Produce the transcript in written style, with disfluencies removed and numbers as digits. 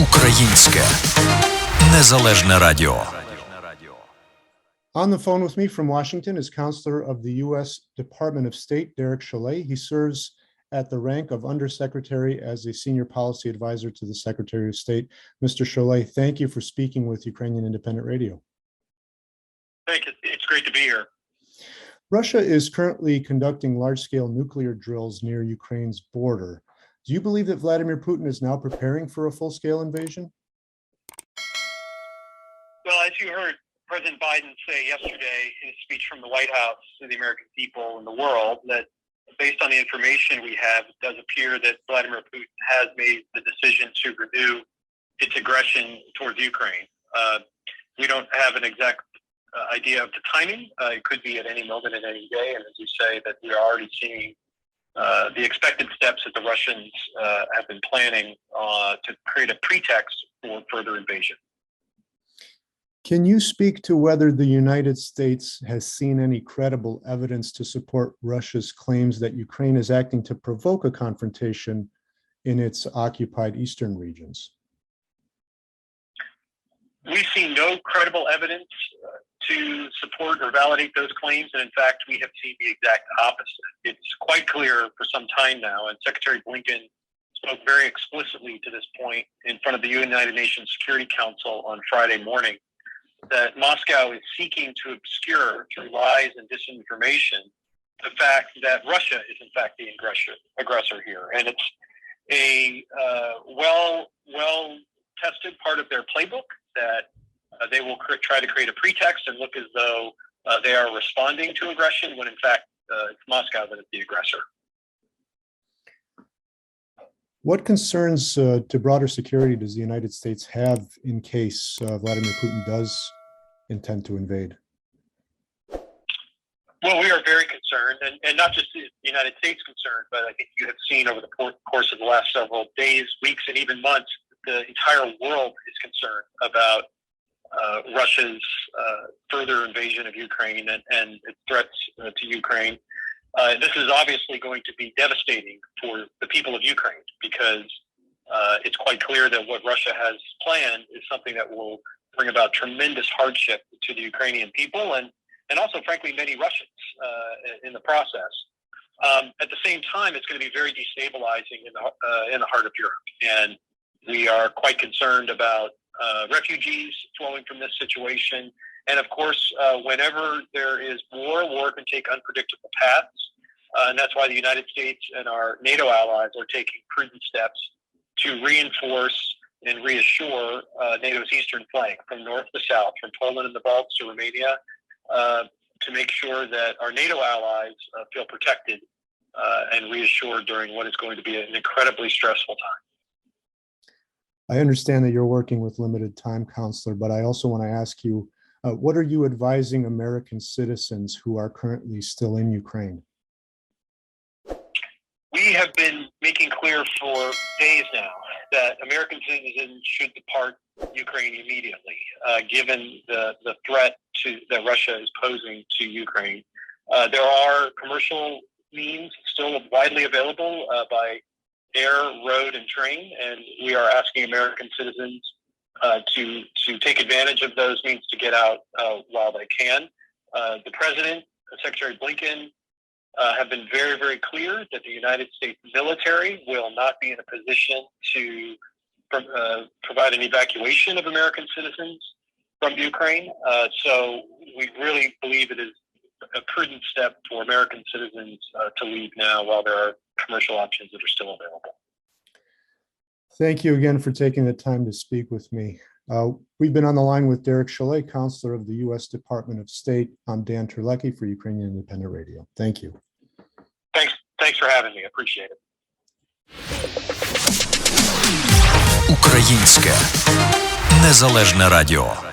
Українське незалежне радіо. On the phone with me from Washington is Counselor of the U.S. Department of State, Dan Chollet. He serves at the rank of Undersecretary as a Senior Policy Advisor to the Secretary of State. Mr. Chollet, thank you for speaking with Ukrainian Independent Radio. Thank you. It's great to be here. Russia is currently conducting large-scale nuclear drills near Ukraine's border. Do you believe that Vladimir Putin is now preparing for a full-scale invasion? Well, as you heard President Biden say yesterday in his speech from the White House to the American people and the world, that based on the information we have, it does appear that Vladimir Putin has made the decision to renew its aggression towards Ukraine. We don't have an exact idea of the timing. It could be at any moment in any day. And as you say, that we are already seeing the expected steps that the Russians have been planning to create a pretext for further invasion. Can you speak to whether the United States has seen any credible evidence to support Russia's claims that Ukraine is acting to provoke a confrontation in its occupied eastern regions? We've seen no credible evidence to support or validate those claims, and in fact, we have seen the exact opposite. It's quite clear for some time now, and Secretary Blinken spoke very explicitly to this point in front of the United Nations Security Council on Friday morning, that Moscow is seeking to obscure through lies and disinformation the fact that Russia is in fact the aggressor here, and it's a well-tested part of their playbook that they will try to create a pretext and look as though they are responding to aggression when in fact it's Moscow that is the aggressor. What concerns to broader security does the United States have in case Vladimir Putin does intend to invade? Well, we are very concerned, and not just the United States concerned, but I think you have seen over the course of the last several days, weeks, and even months, the entire world is concerned about Russia's further invasion of Ukraine and its threats to Ukraine. This is obviously going to be devastating for the people of Ukraine because it's quite clear that what Russia has planned is something that will bring about tremendous hardship to the Ukrainian people and also, frankly, many Russians in the process. At the same time, it's going to be very destabilizing in the heart of Europe. And we are quite concerned about refugees flowing from this situation. And of course, whenever there is war can take unpredictable paths. And that's why the United States and our NATO allies are taking prudent steps to reinforce and reassure NATO's eastern flank from north to south, from Poland and the Baltics to Romania, to make sure that our NATO allies feel protected and reassured during what is going to be an incredibly stressful time. I understand that you're working with limited time, Counselor, but I also want to ask you, what are you advising American citizens who are currently still in Ukraine? We have been making clear for days now that American citizens should depart Ukraine immediately, given the threat that Russia is posing to Ukraine. There are commercial means still widely available by air, road, and train, and we are asking American citizens to take advantage of those means to get out while they can. The President, Secretary Blinken, have been very, very clear that the United States military will not be in a position to provide an evacuation of American citizens from Ukraine. So we really believe it is a prudent step for American citizens to leave now while there are commercial options that are still available. Thank you again for taking the time to speak with me. We've been on the line with Derek Chollet, Counselor of the U.S. Department of State. I'm Dan Terleckyj for Ukrainian Independent Radio. Thank you. Thanks for having me. I appreciate it. Українське незалежне радіо.